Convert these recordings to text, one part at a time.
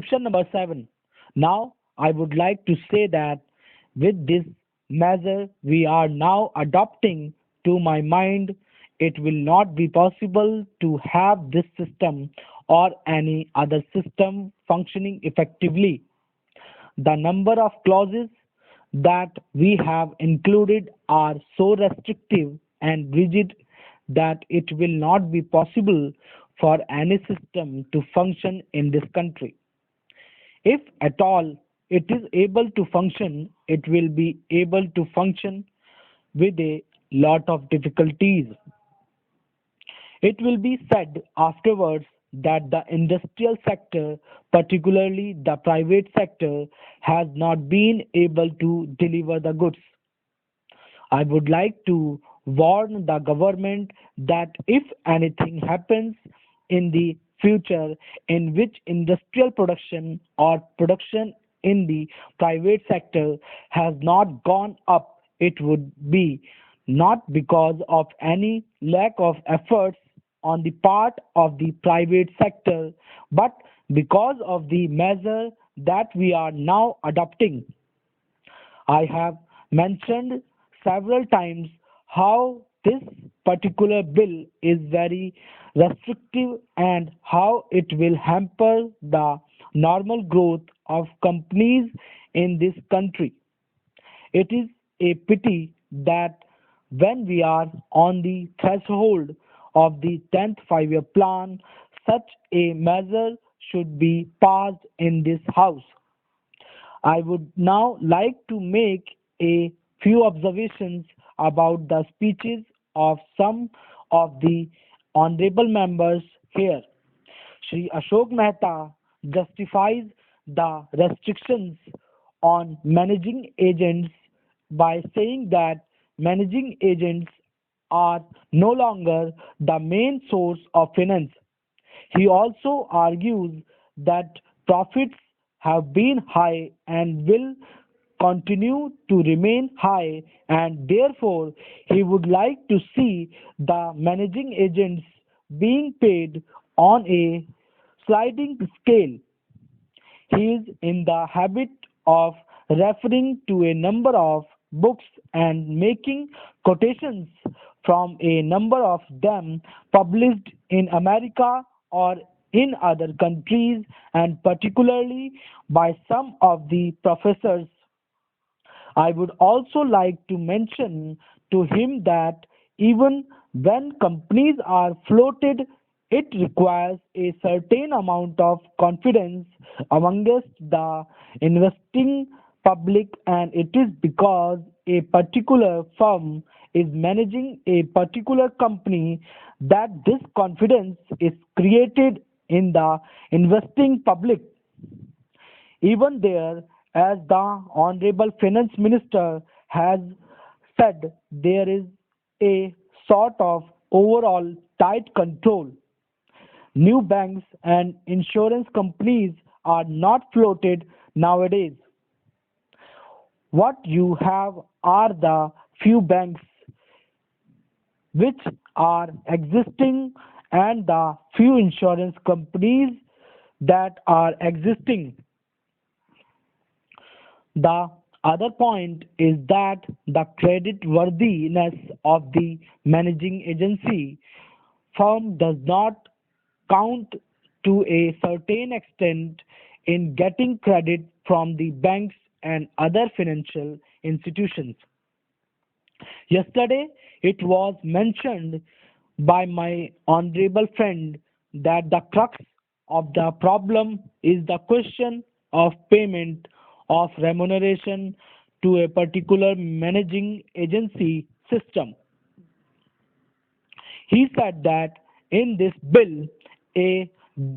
Transcription number 7. Now, I would like to say that with this measure we are now adopting, to my mind, it will not be possible to have this system or any other system functioning effectively. The number of clauses that we have included are so restrictive and rigid that it will not be possible for any system to function in this country. If at all it is able to function, it will be able to function with a lot of difficulties. It will be said afterwards that the industrial sector, particularly the private sector, has not been able to deliver the goods. I would like to warn the government that if anything happens in the future in which industrial production or production in the private sector has not gone up, it would be not because of any lack of efforts on the part of the private sector, but because of the measure that we are now adopting. I have mentioned several times how this particular bill is very restrictive and how it will hamper the normal growth of companies in this country. It is a pity that when we are on the threshold of the 10th 5-year plan, such a measure should be passed in this House. I would now like to make a few observations about the speeches of some of the honorable members here. Shri Ashok Mehta justifies the restrictions on managing agents by saying that managing agents are no longer the main source of finance. He also argues that profits have been high and will continue to remain high, and therefore he would like to see the managing agents being paid on a sliding scale. He is in the habit of referring to a number of books and making quotations from a number of them published in America or in other countries, and particularly by some of the professors. I would also like to mention to him that even when companies are floated, it requires a certain amount of confidence amongst the investing public, and it is because a particular firm is managing a particular company that this confidence is created in the investing public. Even there, as the Honorable Finance Minister has said, there is a sort of overall tight control. New banks and insurance companies are not floated nowadays. What you have are the few banks which are existing and the few insurance companies that are existing. The other point is that the credit worthiness of the managing agency firm does not count to a certain extent in getting credit from the banks and other financial institutions. Yesterday, it was mentioned by my honorable friend that the crux of the problem is the question of payment of remuneration to a particular managing agency system. He said that in this bill, a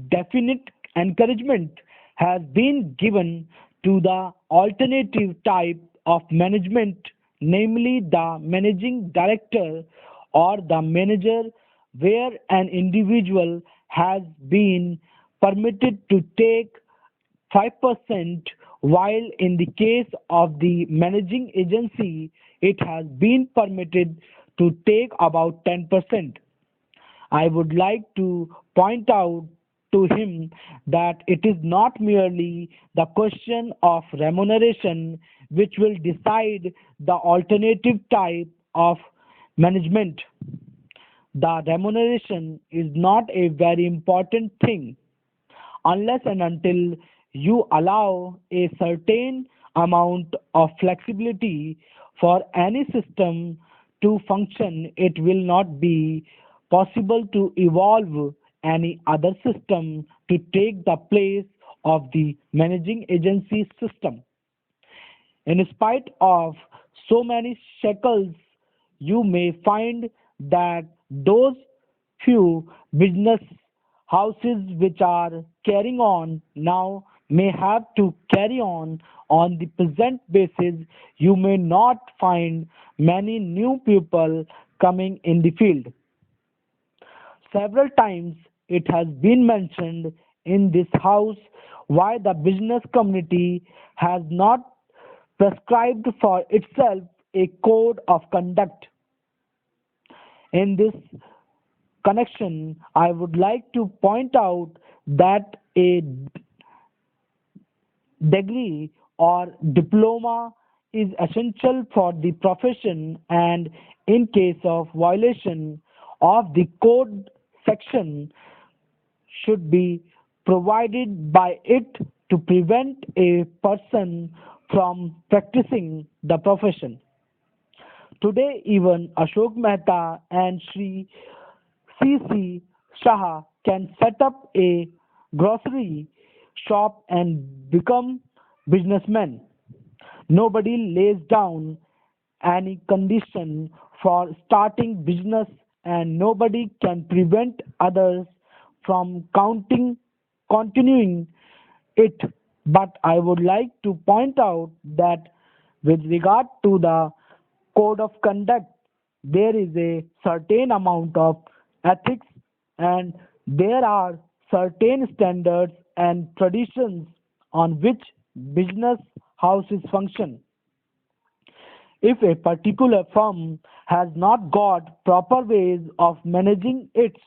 definite encouragement has been given to the alternative type of management, namely the managing director or the manager, where an individual has been permitted to take 5%, while in the case of the managing agency, it has been permitted to take about 10%. I would like to point out to him that it is not merely the question of remuneration which will decide the alternative type of management. The remuneration is not a very important thing unless and until you allow a certain amount of flexibility for any system to function. It will not be possible to evolve any other system to take the place of the managing agency system. In spite of so many shackles, you may find that those few business houses which are carrying on now may have to carry on the present basis. You may not find many new people coming in the field. Several times it has been mentioned in this house why the business community has not prescribed for itself a code of conduct. In this connection, I would like to point out that a degree or diploma is essential for the profession, and in case of violation of the code section should be provided by it to prevent a person from practicing the profession. Today, even Ashok Mehta and Sri C.C. Shah can set up a grocery shop and become businessmen. Nobody lays down any condition for starting business, and nobody can prevent others from continuing it. But I would like to point out that with regard to the code of conduct, there is a certain amount of ethics, and there are certain standards and traditions on which business houses function. If a particular firm has not got proper ways of managing its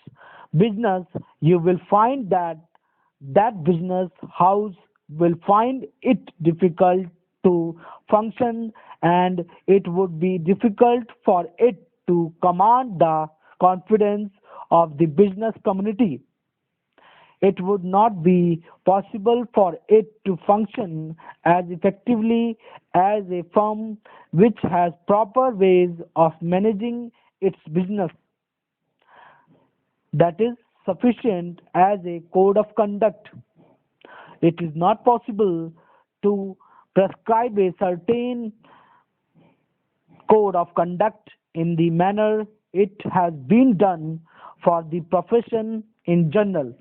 business, you will find that that business house will find it difficult to function, and it would be difficult for it to command the confidence of the business community. It would not be possible for it to function as effectively as a firm which has proper ways of managing its business, that is sufficient as a code of conduct. It is not possible to prescribe a certain code of conduct in the manner it has been done for the profession in general.